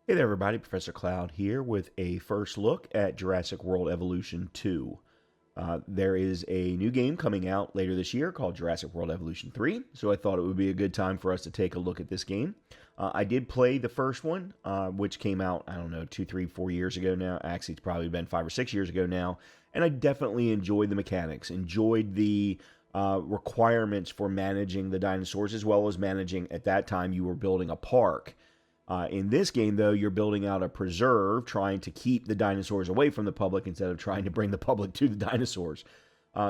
Hey there, everybody. Professor Cloud here with a first look at Jurassic World Evolution 2. There is a new game coming out later this year called Jurassic World Evolution 3, so I thought it would be a good time for us to take a look at this game. I did play the first one, which came out, I don't know, 2, 3, 4 years ago now. Actually, it's probably been 5 or 6 years ago now, and I definitely enjoyed the mechanics, enjoyed the requirements for managing the dinosaurs, as well as managing, at that time, you were building a park. In this game, though, you're building out a preserve, trying to keep the dinosaurs away from the public instead of trying to bring the public to the dinosaurs.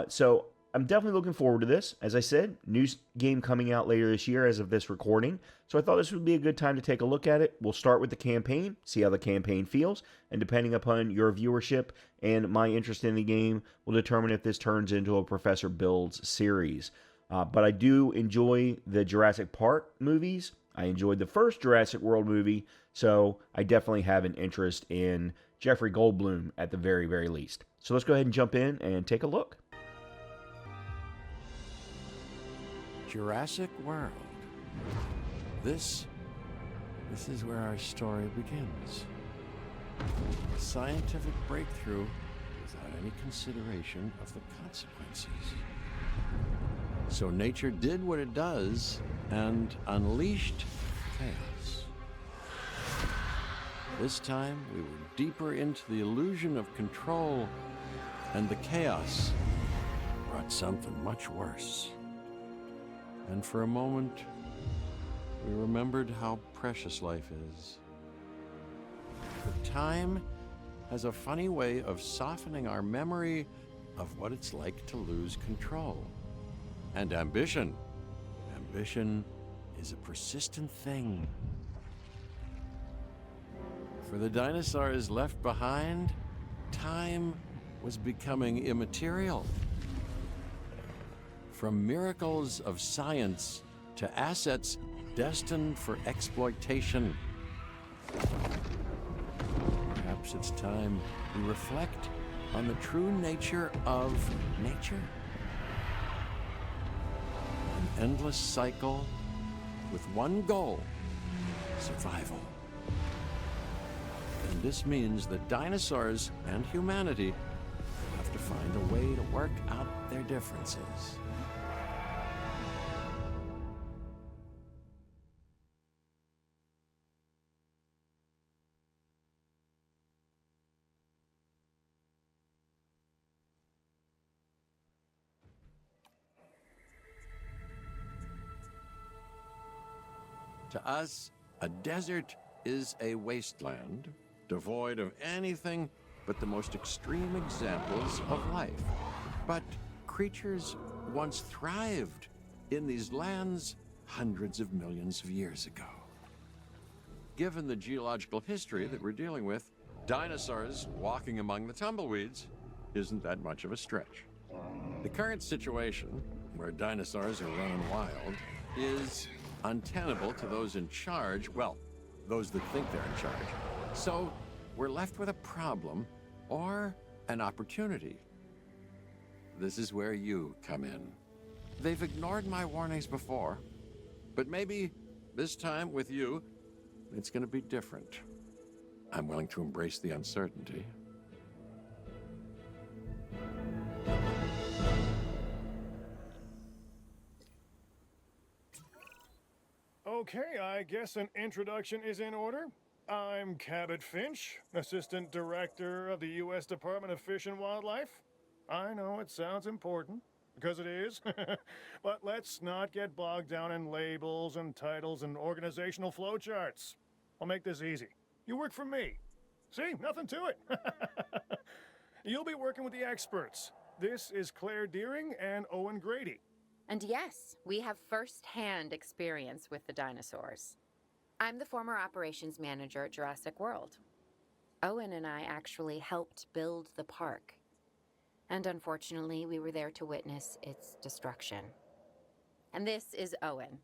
So I'm definitely looking forward to this. As I said, new game coming out later this year as of this recording. So I thought this would be a good time to take a look at it. We'll start with the campaign, see how the campaign feels, and depending upon your viewership and my interest in the game, will determine if this turns into a Professor Builds series. But I do enjoy the Jurassic Park movies. I enjoyed the first Jurassic World movie, so I definitely have an interest in Jeffrey Goldblum at the very, very least. So let's go ahead and jump in and take a look. Jurassic World. This is where our story begins. A scientific breakthrough without any consideration of the consequences. So nature did what it does and unleashed chaos. This time, we were deeper into the illusion of control, and the chaos brought something much worse. And for a moment, we remembered how precious life is. But time has a funny way of softening our memory of what it's like to lose control. And ambition. Ambition is a persistent thing. For the dinosaurs left behind, time was becoming immaterial. From miracles of science to assets destined for exploitation. Perhaps it's time we reflect on the true nature of nature. An endless cycle with one goal: survival. And this means that dinosaurs and humanity have to find a way to work out their differences. To us, a desert is a wasteland, devoid of anything but the most extreme examples of life. But creatures once thrived in these lands hundreds of millions of years ago. Given the geological history that we're dealing with, dinosaurs walking among the tumbleweeds isn't that much of a stretch. The current situation, where dinosaurs are running wild, is untenable to those in charge, well, those that think they're in charge. So we're left with a problem or an opportunity. This is where you come in. They've ignored my warnings before, but maybe this time with you, it's going to be different. I'm willing to embrace the uncertainty. Okay, I guess an introduction is in order. I'm Cabot Finch, Assistant Director of the U.S. Department of Fish and Wildlife. I know it sounds important, because it is, but let's not get bogged down in labels and titles and organizational flowcharts. I'll make this easy. You work for me. See, nothing to it. You'll be working with the experts. This is Claire Deering and Owen Grady. And yes, we have first-hand experience with the dinosaurs. I'm the former operations manager at Jurassic World. Owen and I actually helped build the park. And unfortunately, we were there to witness its destruction. And this is Owen.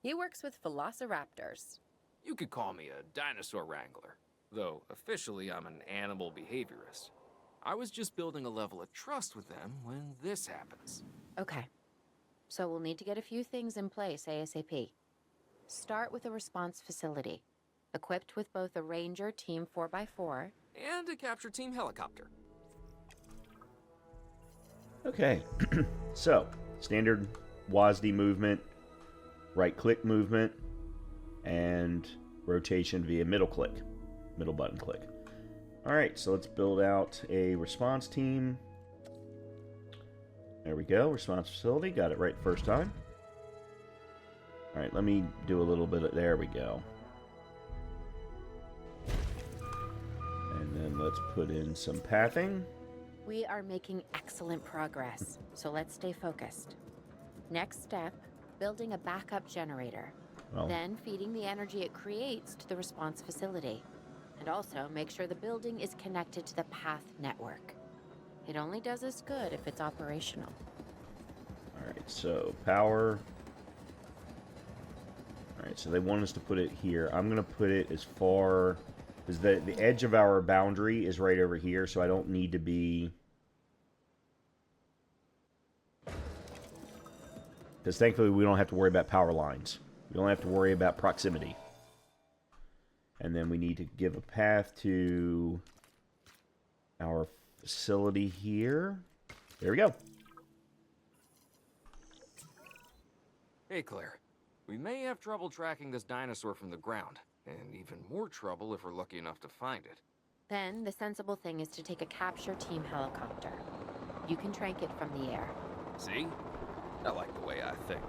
He works with velociraptors. You could call me a dinosaur wrangler, though officially I'm an animal behaviorist. I was just building a level of trust with them when this happens. Okay. So we'll need to get a few things in place ASAP. Start with a response facility. equipped with both a Ranger Team 4x4 And a capture team helicopter. Okay, so standard WASD movement, right-click movement, and rotation via middle button click. All right, so let's build out a response team. There we go, response facility, got it right first time. All right, let me do a little bit of, there we go. And then let's put in some pathing. We are making excellent progress, so let's stay focused. Next step, building a backup generator. Well, Then feeding the energy it creates to the response facility. And also make sure the building is connected to the path network. It only does us good if it's operational. all right, so power. All right, so they want us to put it here. I'm going to put it as far as the edge of our boundary is right over here, so I don't need to be... Because thankfully we don't have to worry about power lines. We don't have to worry about proximity. And then we need to give a path to our facility here. There we go. Hey, Claire. We may have trouble tracking this dinosaur from the ground, and even more trouble if we're lucky enough to find it. Then the sensible thing is to take a capture team helicopter. You can trank it from the air. See? I like the way I think.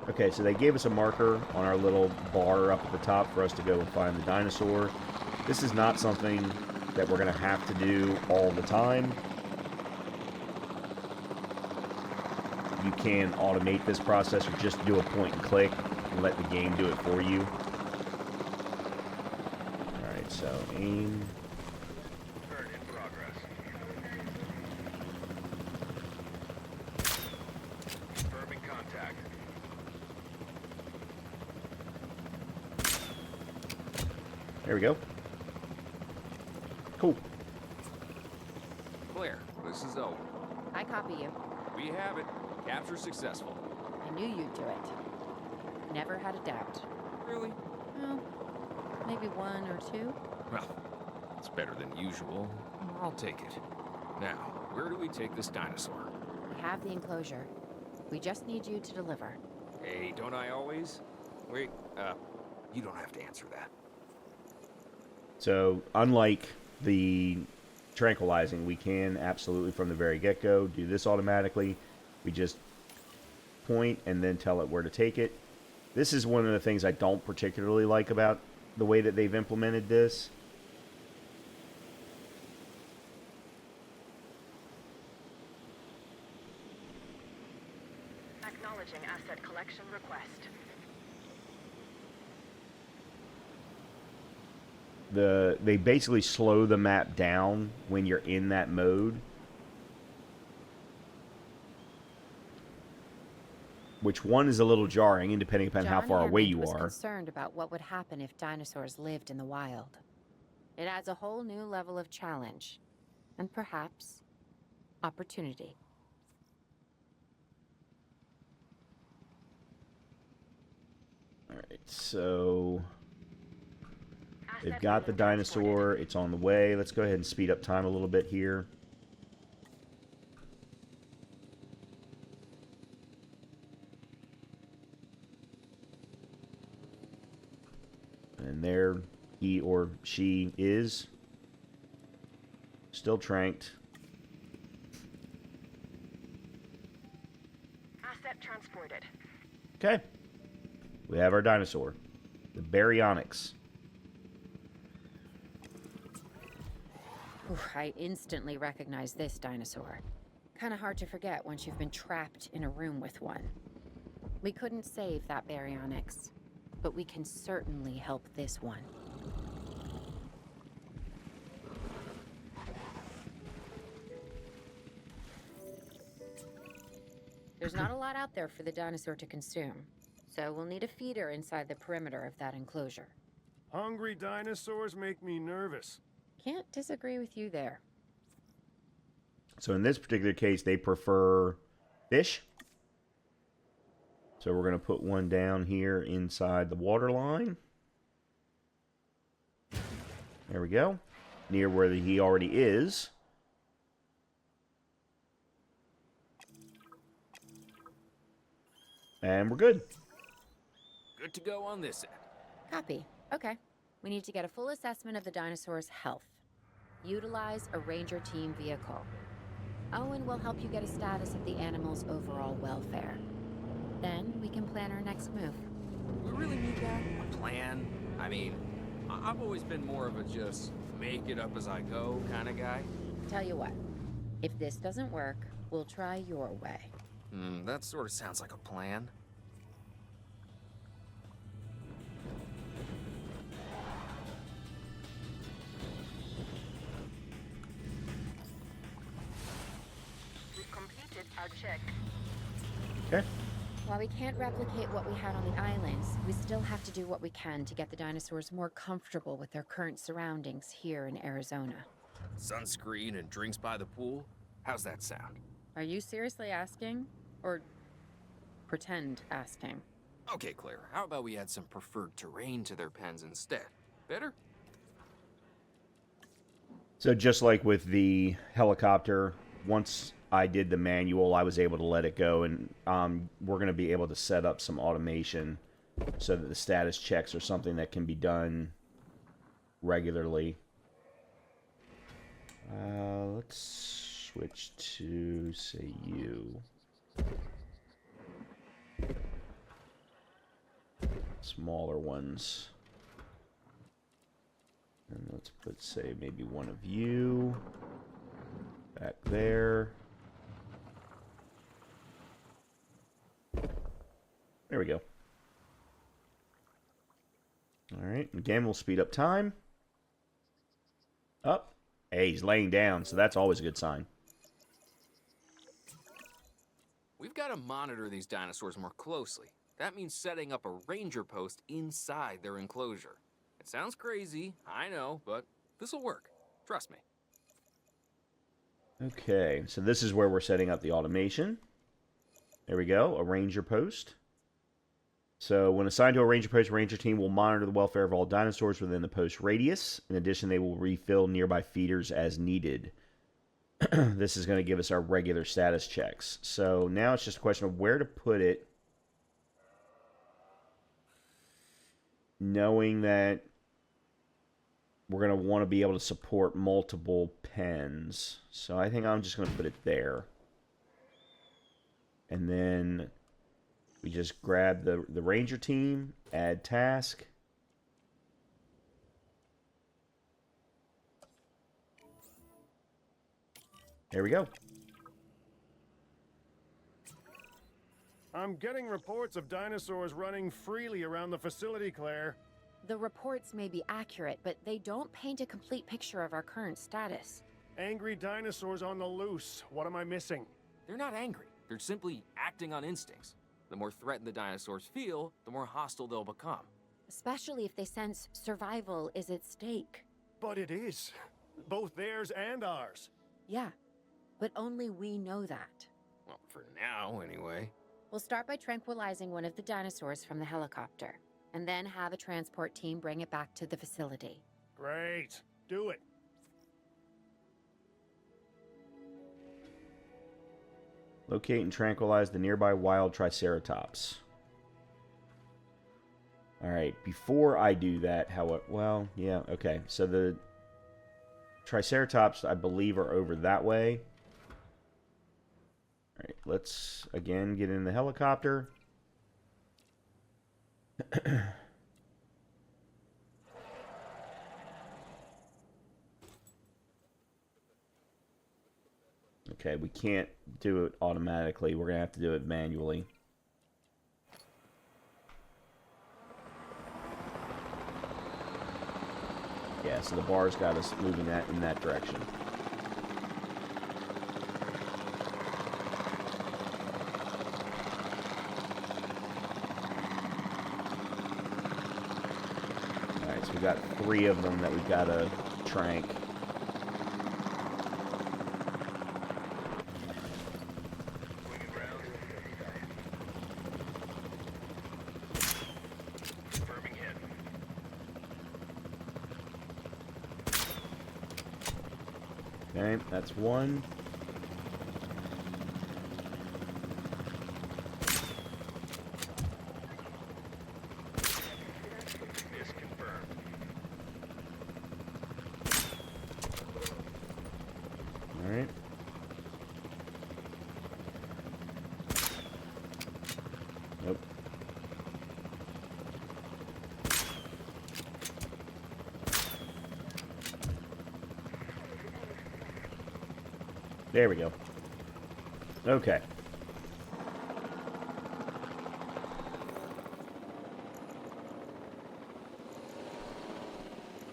Okay, so they gave us a marker on our little bar up at the top for us to go and find the dinosaur. This is not something that we're going to have to do all the time. You can automate this process or just do a point and click and let the game do it for you. Alright, so aim. Turn in progress. Confirming contact. There we go. Cool. Claire, this is Owen. I copy you. We have it. Capture successful. I knew you'd do it. Never had a doubt. Really? Well, maybe one or two. Well, it's better than usual. I'll take it. Now, where do we take this dinosaur? We have the enclosure. We just need you to deliver. Hey, don't I always? Wait, you don't have to answer that. So, unlike the tranquilizing, we can absolutely from the very get-go do this automatically. We just point and then tell it where to take it. This is one of the things I don't particularly like about the way that they've implemented this. Acknowledging asset collection request. They basically slow the map down when you're in that mode, which one is a little jarring, and depending upon how John far away Hammond you was are. concerned about what would happen if dinosaurs lived in the wild. It adds a whole new level of challenge, and perhaps opportunity. All right, so they've got the dinosaur. It's on the way. Let's go ahead and speed up time a little bit here. And there he or she is. Still tranked. Asset transported. Okay. We have our dinosaur. The baryonyx. Oof, I instantly recognize this dinosaur. Kind of hard to forget once you've been trapped in a room with one. We couldn't save that baryonyx, but we can certainly help this one. There's not a lot out there for the dinosaur to consume, so we'll need a feeder inside the perimeter of that enclosure. Hungry dinosaurs make me nervous. Can't disagree with you there. So in this particular case, they prefer fish. So we're going to put one down here inside the water line. There we go. Near where he already is. And we're good. Good to go on this end. Copy. Okay. We need to get a full assessment of the dinosaur's health. Utilize a ranger team vehicle. Owen will help you get a status of the animal's overall welfare. Then we can plan our next move. We really need that? A plan? I mean, I've always been more of a just make it up as I go kind of guy. Tell you what, if this doesn't work, we'll try your way. That sort of sounds like a plan. We've completed our check. Okay. While we can't replicate what we had on the islands, we still have to do what we can to get the dinosaurs more comfortable with their current surroundings here in Arizona. Sunscreen and drinks by the pool? How's that sound? Are you seriously asking? Or pretend asking? Okay, Claire, how about we add some preferred terrain to their pens instead? Better? So just like with the helicopter, once I did the manual, I was able to let it go, and we're going to be able to set up some automation so that the status checks are something that can be done regularly. Let's switch to, say, you. Smaller ones. And let's put, say, maybe one of you back there. There we go. All right. Again, we'll speed up time. Up. Hey, he's laying down, so that's always a good sign. We've got to monitor these dinosaurs more closely. That means setting up a ranger post inside their enclosure. It sounds crazy, I know, but this'll work. Trust me. Okay, so this is where we're setting up the automation. There we go, a ranger post. So when assigned to a ranger post, ranger team will monitor the welfare of all dinosaurs within the post radius. In addition, they will refill nearby feeders as needed. This is going to give us our regular status checks. So now it's just a question of where to put it, knowing that we're going to want to be able to support multiple pens. So I think I'm just going to put it there. And then we just grab the ranger team, add task. There we go. I'm getting reports of dinosaurs running freely around the facility, Claire. The reports may be accurate, but they don't paint a complete picture of our current status. Angry dinosaurs on the loose. What am I missing? They're not angry. They're simply acting on instincts. The more threatened the dinosaurs feel, the more hostile they'll become. Especially if they sense survival is at stake. But it is. Both theirs and ours. Yeah, but only we know that. Well, for now, anyway. We'll start by tranquilizing one of the dinosaurs from the helicopter, and then have a transport team bring it back to the facility. Great. Do it. Locate and tranquilize the nearby wild Triceratops. Alright, before I do that, well, yeah, okay. So the Triceratops, I believe, are over that way. Alright, let's, again, get in the helicopter. Okay, we can't do it automatically. We're going to have to do it manually. Yeah, so the bar's got us moving that in that direction. Alright, so we've got 3 of them that we've got to trank. Okay, that's one. Alright. Nope. There we go. Okay.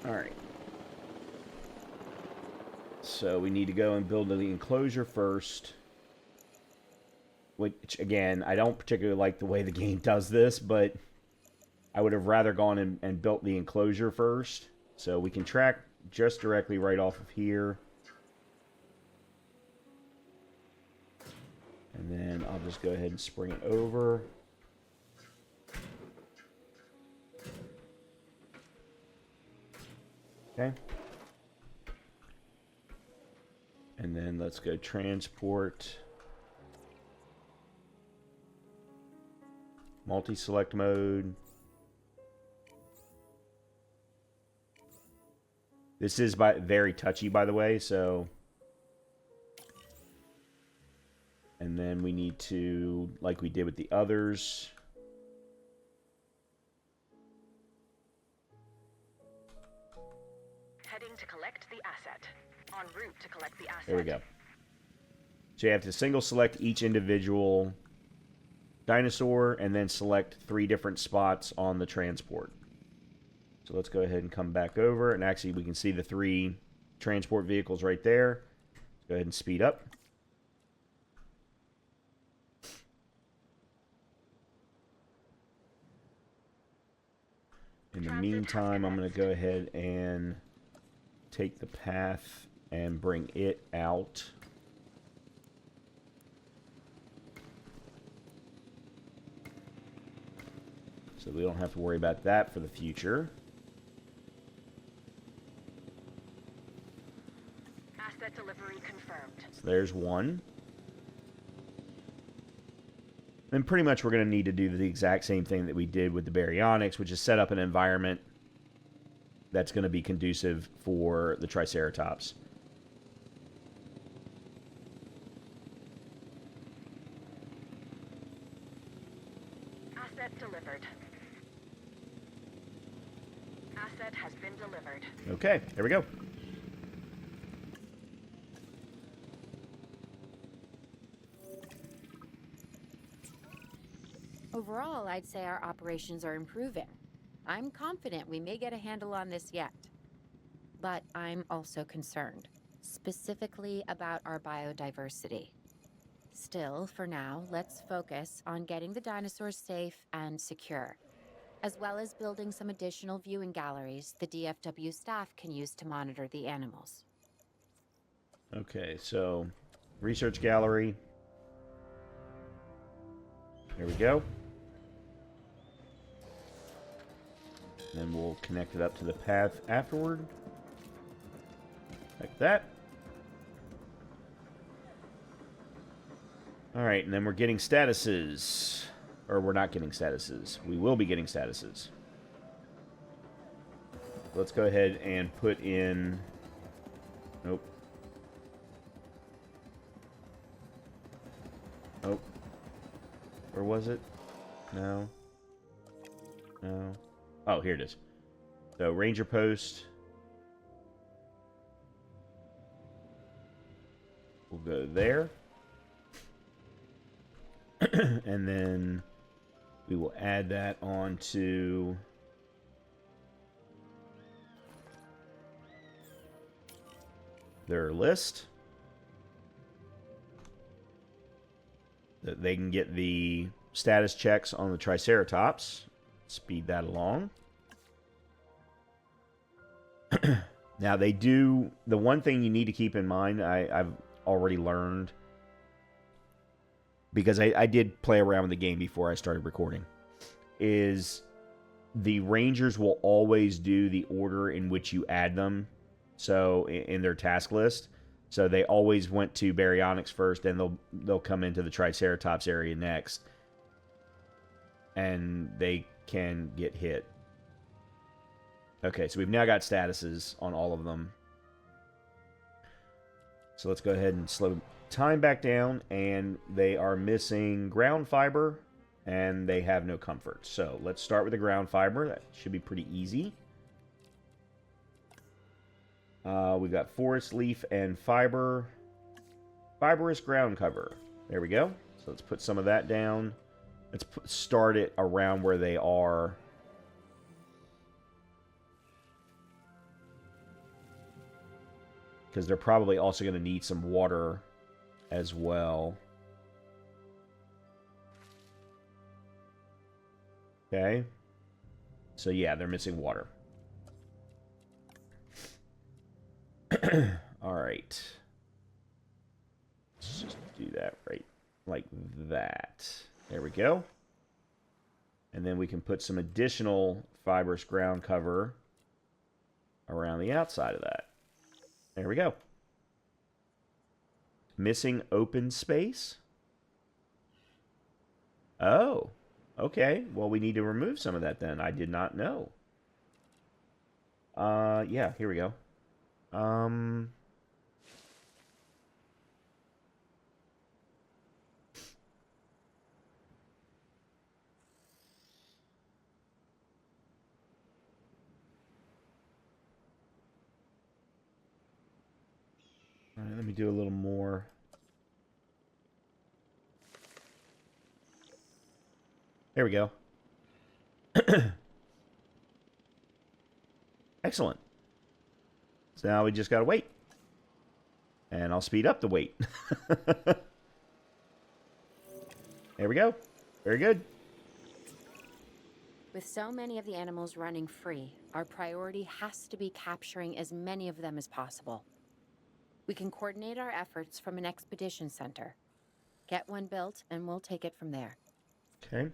Alright. So we need to go and build the enclosure first. Which, again, I don't particularly like the way the game does this, but I would have rather gone and built the enclosure first. So we can track just directly right off of here. And then I'll just go ahead and spring it over. Okay. And then let's go transport. Multi-select mode. This is very touchy, by the way, so... And then we need to, like we did with the others... Heading to collect the asset. En route to collect the asset. There we go. So you have to single select each individual dinosaur and then select 3 different spots on the transport. So let's go ahead and come back over, and actually we can see the 3 transport vehicles right there. Let's go ahead and speed up. In the meantime, I'm going to go ahead and take the path and bring it out. So we don't have to worry about that for the future. Asset delivery confirmed. So there's one. Then pretty much we're going to need to do the exact same thing that we did with the baryonyx, which is set up an environment that's going to be conducive for the Triceratops. Asset delivered. Asset has been delivered. Okay, there we go. Overall, I'd say our operations are improving. I'm confident we may get a handle on this yet. But I'm also concerned, specifically about our biodiversity. Still, for now, let's focus on getting the dinosaurs safe and secure, as well as building some additional viewing galleries the DFW staff can use to monitor the animals. Okay, so research gallery. There we go. Then we'll connect it up to the path afterward. Like that. Alright, and then we're getting statuses. Or we're not getting statuses. We will be getting statuses. Let's go ahead and put in... Nope. Nope. Where was it? No. No. Oh, here it is. So, Ranger Post. We'll go there. And then we will add that onto their list. That they can get the status checks on the Triceratops. Speed that along. Now they do, the one thing you need to keep in mind, I've already learned, because I did play around with the game before I started recording, is the Rangers will always do the order in which you add them, so in their task list. So they always went to baryonyx first, and they'll come into the triceratops area next, and they can get hit. Okay, so we've now got statuses on all of them. So let's go ahead and slow time back down, and they are missing ground fiber, and they have no comfort. So let's start with the ground fiber. That should be pretty easy. We've got forest leaf and fiber. Fibrous ground cover. There we go. So let's put some of that down. Let's start it around where they are. Because they're probably also going to need some water as well. Okay. So yeah, they're missing water. All right. Let's just do that right like that. There we go. And then we can put some additional fibrous ground cover around the outside of that. There we go. Missing open space. Oh, okay. Well, we need to remove some of that then. I did not know. Yeah, here we go. All right, let me do a little more. There we go. Excellent. So now we just got to wait. And I'll speed up the wait. There we go. Very good. With so many of the animals running free, our priority has to be capturing as many of them as possible. We can coordinate our efforts from an expedition center. Get one built, and we'll take it from there. Okay.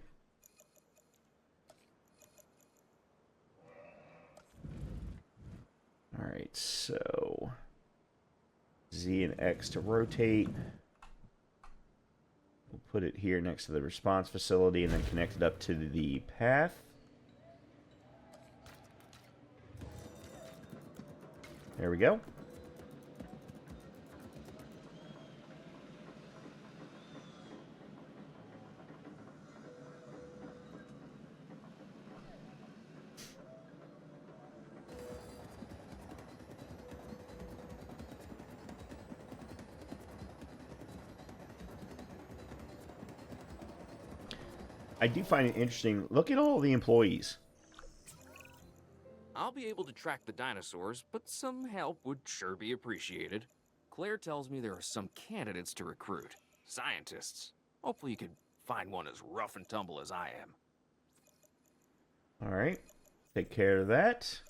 All right, so Z and X to rotate. We'll put it here next to the response facility and then connect it up to the path. There we go. I do find it interesting. Look at all the employees. I'll be able to track the dinosaurs, but some help would sure be appreciated. Claire tells me there are some candidates to recruit. Scientists. Hopefully you can find one as rough and tumble as I am. All right. Take care of that.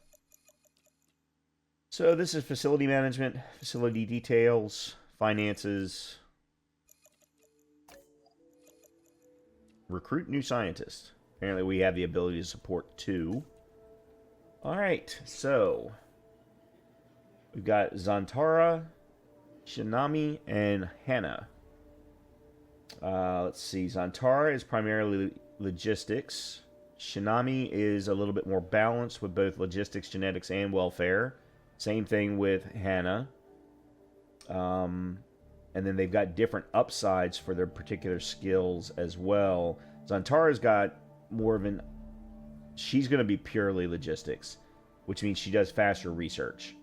So this is facility management, facility details, finances. Recruit new scientists. Apparently we have the ability to support 2. Alright, so we've got Zantara, Shinami, and Hannah. Let's see. Zantara is primarily logistics. Shinami is a little bit more balanced with both logistics, genetics, and welfare. Same thing with Hannah. And then they've got different upsides for their particular skills as well. Zantara's got more of an... She's going to be purely logistics, which means she does faster research.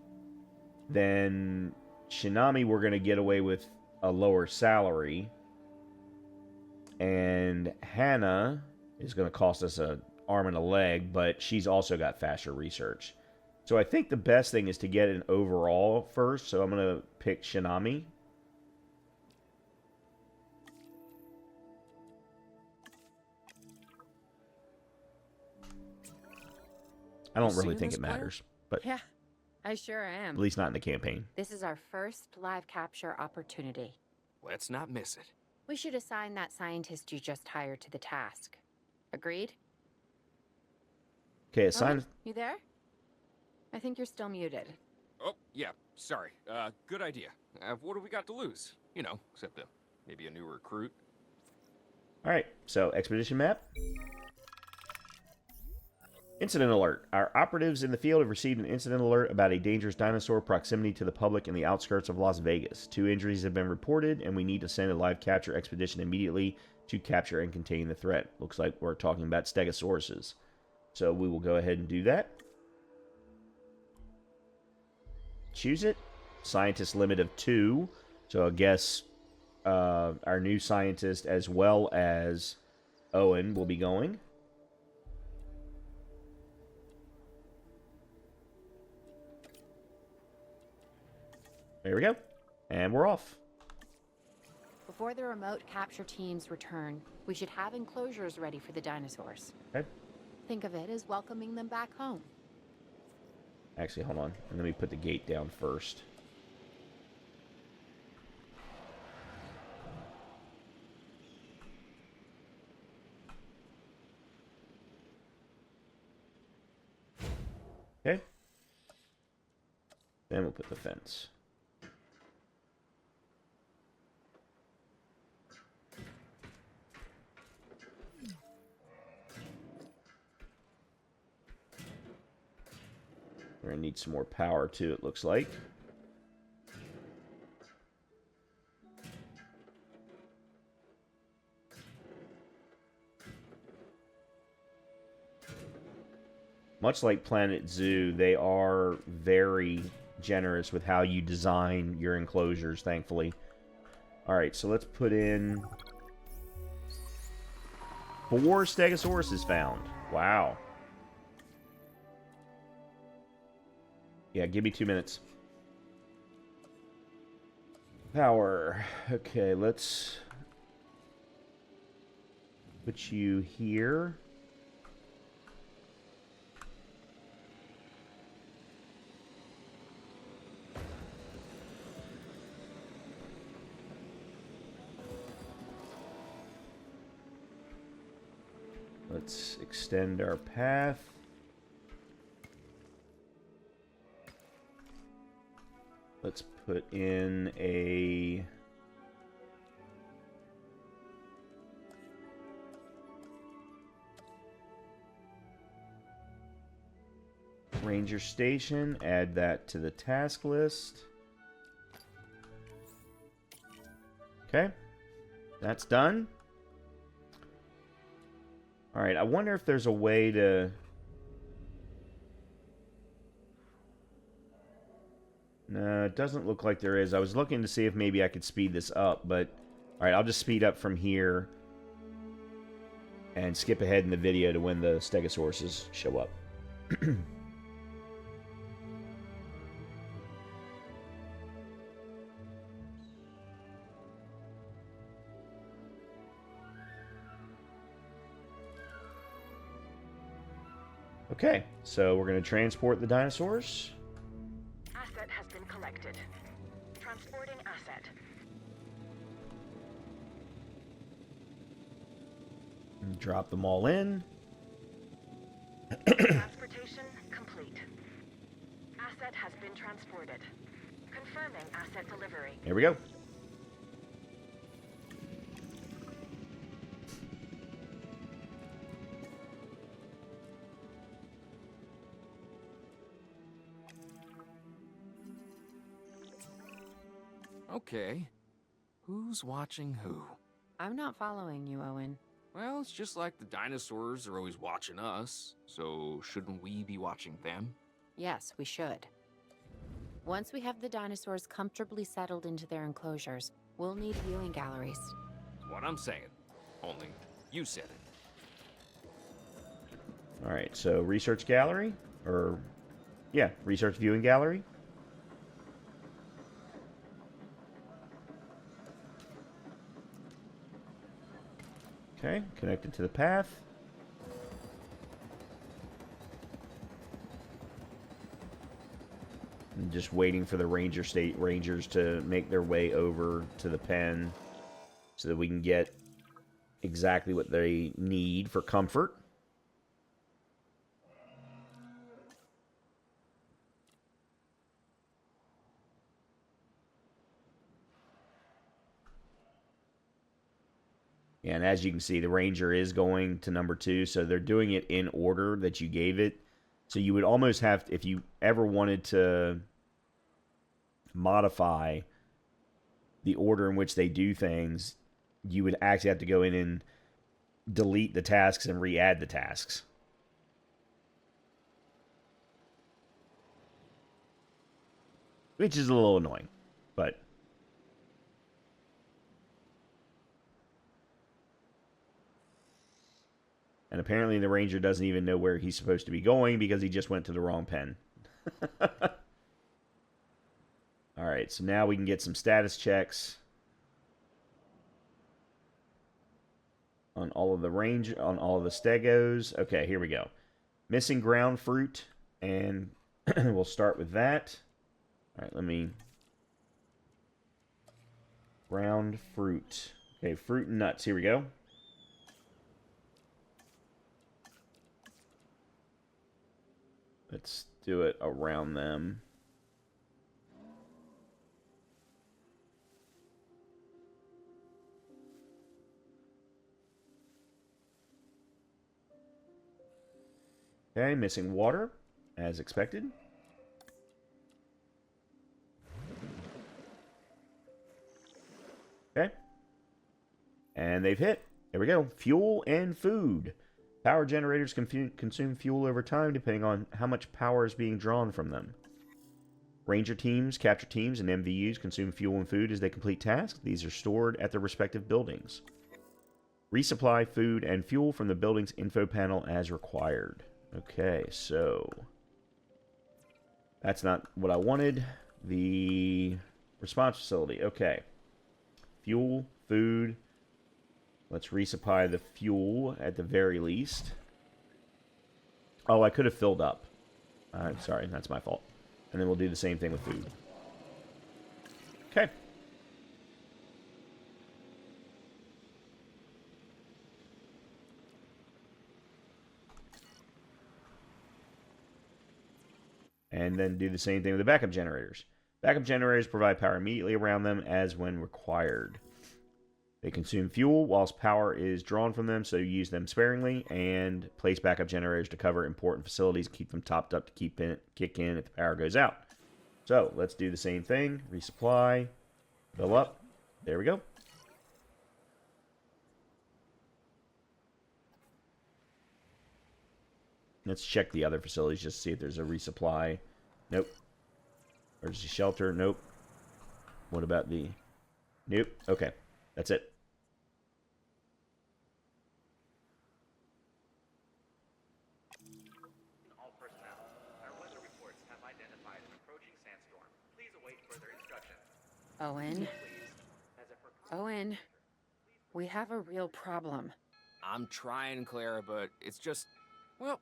Then Shinami, we're going to get away with a lower salary. And Hannah is going to cost us an arm and a leg, but she's also got faster research. So I think the best thing is to get an overall first. So I'm going to pick Shinami. I don't really think it matters, but Yeah, I sure am. at least not in the campaign. This is our first live capture opportunity. Let's not miss it. We should assign that scientist you just hired to the task. Agreed? Okay, assign... Owen, you there? I think you're still muted. Oh, yeah. sorry. Good idea. What do we got to lose? You know, except maybe a new recruit. All right, so expedition map. Incident alert. Our operatives in the field have received an incident alert about a dangerous dinosaur proximity to the public in the outskirts of Las Vegas. 2 injuries have been reported, and we need to send a live capture expedition immediately to capture and contain the threat. Looks like we're talking about stegosauruses. So we will go ahead and do that. Choose it. Scientist limit of 2. So I guess our new scientist as well as Owen will be going. There we go. And we're off. Before the remote capture teams return, we should have enclosures ready for the dinosaurs. Okay. Think of it as welcoming them back home. Actually, hold on. Let me put the gate down first. Okay. Then we'll put the fence. We're going to need some more power, too, it looks like. Much like Planet Zoo, they are very generous with how you design your enclosures, thankfully. Alright, so let's put in 4 Stegosauruses found. Wow. Yeah, give me 2 minutes. Power. Okay, let's put you here. Let's extend our path. Let's put in a ranger station. Add that to the task list. Okay, that's done. All right, I wonder if there's a way to... No, it doesn't look like there is. I was looking to see if maybe I could speed this up, but... Alright, I'll just speed up from here and skip ahead in the video to when the Stegosauruses show up. Okay, so we're going to transport the dinosaurs. Asset has been collected. Transporting asset. And drop them all in. Transportation complete. Asset has been transported. Confirming asset delivery. Here we go. Okay. Who's watching who? I'm not following you, Owen. Well, it's just like the dinosaurs are always watching us, so shouldn't we be watching them? Yes, we should. Once we have the dinosaurs comfortably settled into their enclosures, we'll need viewing galleries. That's what I'm saying. Only you said it. Alright, so research gallery? Or, yeah, research viewing gallery. Okay, connected to the path. I'm just waiting for the rangers to make their way over to the pen so that we can get exactly what they need for comfort. And as you can see, the Ranger is going to number 2, so they're doing it in order that you gave it. So you would almost have, if you ever wanted to modify the order in which they do things, you would actually have to go in and delete the tasks and re-add the tasks. Which is a little annoying, but... And apparently the Ranger doesn't even know where he's supposed to be going because he just went to the wrong pen. Alright, so now we can get some status checks on all of the on all of the stegos. Okay, here we go. Missing ground fruit, and we'll start with that. Alright, let me... Ground fruit. Okay, fruit and nuts. Here we go. Let's do it around them. Okay, missing water, as expected. Okay. And they've hit. There we go. Fuel and food. Power generators consume fuel over time depending on how much power is being drawn from them. Ranger teams, capture teams, and MVUs consume fuel and food as they complete tasks. These are stored at their respective buildings. Resupply food and fuel from the building's info panel as required. Okay, so... That's not what I wanted. The response facility. Okay. Fuel, food... Let's resupply the fuel at the very least. Oh, I could have filled up. I'm sorry, that's my fault. And then we'll do the same thing with food. Okay. And then do the same thing with the backup generators. Backup generators provide power immediately around them as when required. They consume fuel whilst power is drawn from them, so use them sparingly, and place backup generators to cover important facilities, keep them topped up to kick in if the power goes out. So, let's do the same thing. Resupply. Fill up. There we go. Let's check the other facilities just to see if there's a resupply. Nope. Emergency shelter. Nope. What about the... Nope. Okay. That's it. All personnel, our weather reports have identified an approaching sandstorm. Please await further instructions. Owen. Please, as a precaution, Owen. We have a real problem. I'm trying, Clara, but it's just... Well,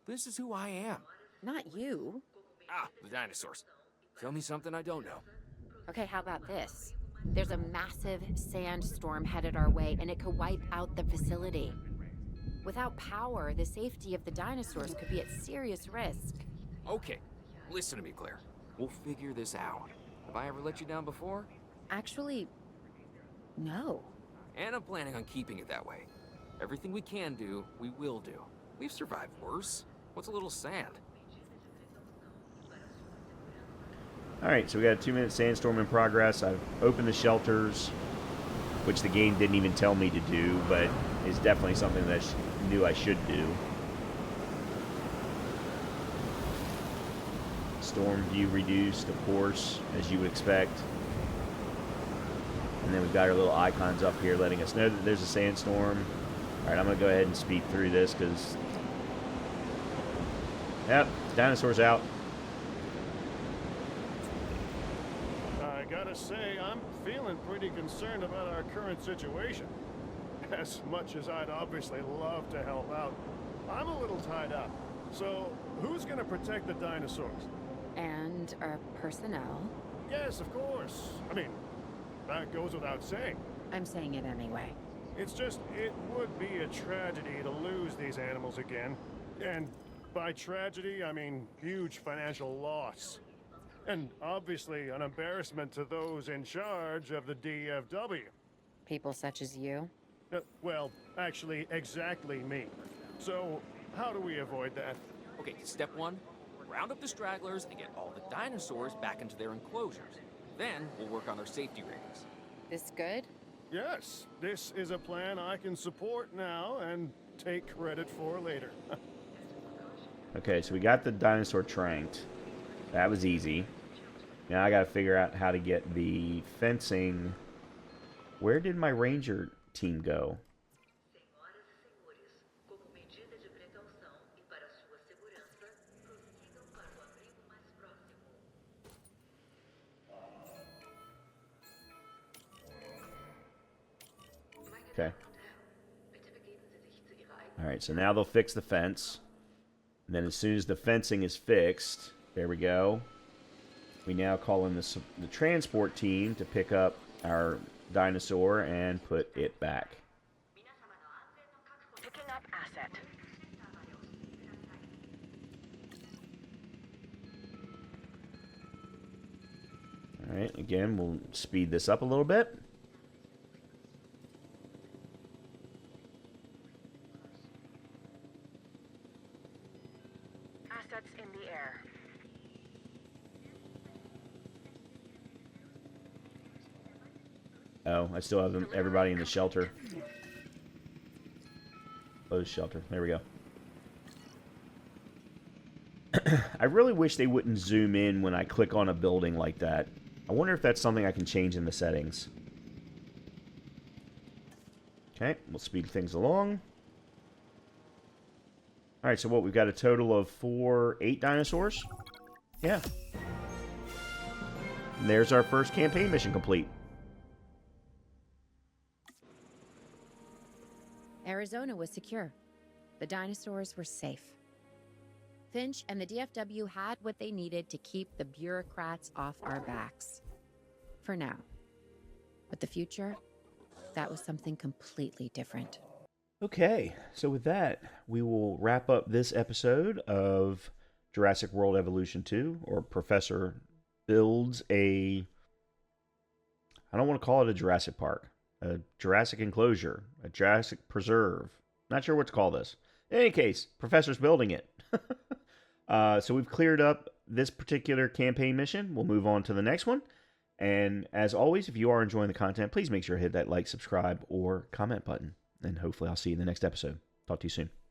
this is who I am. Not you. Ah, the dinosaurs. Tell me something I don't know. Okay, how about this? There's a massive sandstorm headed our way, and it could wipe out the facility. Without power, the safety of the dinosaurs could be at serious risk. Okay, listen to me, Claire. We'll figure this out. Have I ever let you down before? Actually, no. And I'm planning on keeping it that way. Everything we can do, we will do. We've survived worse. What's a little sand? Alright, so we got a 2-minute sandstorm in progress. I've opened the shelters, which the game didn't even tell me to do, but is definitely something that I knew I should do. Storm view reduced, of course, as you would expect. And then we've got our little icons up here letting us know that there's a sandstorm. Alright, I'm going to go ahead and speed through this because... Yep, dinosaurs out. I gotta say, I'm feeling pretty concerned about our current situation. As much as I'd obviously love to help out, I'm a little tied up. So, who's gonna protect the dinosaurs? And our personnel. Yes, of course. I mean, that goes without saying. I'm saying it anyway. It's just, it would be a tragedy to lose these animals again. And by tragedy, I mean huge financial loss. And obviously an embarrassment to those in charge of the DFW. People such as you. Well, actually, exactly me. So, how do we avoid that? Okay, step one, round up the stragglers and get all the dinosaurs back into their enclosures. Then we'll work on their safety rings. This good? Yes, this is a plan I can support now and take credit for later. Okay, so we got the dinosaur tranked. That was easy. Now I gotta figure out how to get the fencing. Where did my ranger team go? Senhoras e senhores, como medida de precaução e para sua segurança, prossigam para o abrigo mais próximo. Okay. Bitte begeben Sie sich zu Ihrer eigenen. Alright, so now they'll fix the fence. And then as soon as the fencing is fixed, there we go. We now call in the transport team to pick up our dinosaur and put it back. Picking up asset. Alright, again, we'll speed this up a little bit. Assets in the air. Oh, I still have everybody in the shelter. Closed shelter. There we go. I really wish they wouldn't zoom in when I click on a building like that. I wonder if that's something I can change in the settings. Okay, we'll speed things along. Alright, so what, we've got a total of 8 dinosaurs? Yeah. And there's our first campaign mission complete. Arizona was secure. The dinosaurs were safe. Finch and the DFW had what they needed to keep the bureaucrats off our backs. For now. But the future, that was something completely different. Okay, so with that, we will wrap up this episode of Jurassic World Evolution 2, or Professor builds a... I don't want to call it a Jurassic Park. A Jurassic Enclosure. A Jurassic Preserve. Not sure what to call this. In any case, Professor's building it. So we've cleared up this particular campaign mission. We'll move on to the next one. And as always, if you are enjoying the content, please make sure to hit that like, subscribe, or comment button. And hopefully I'll see you in the next episode. Talk to you soon.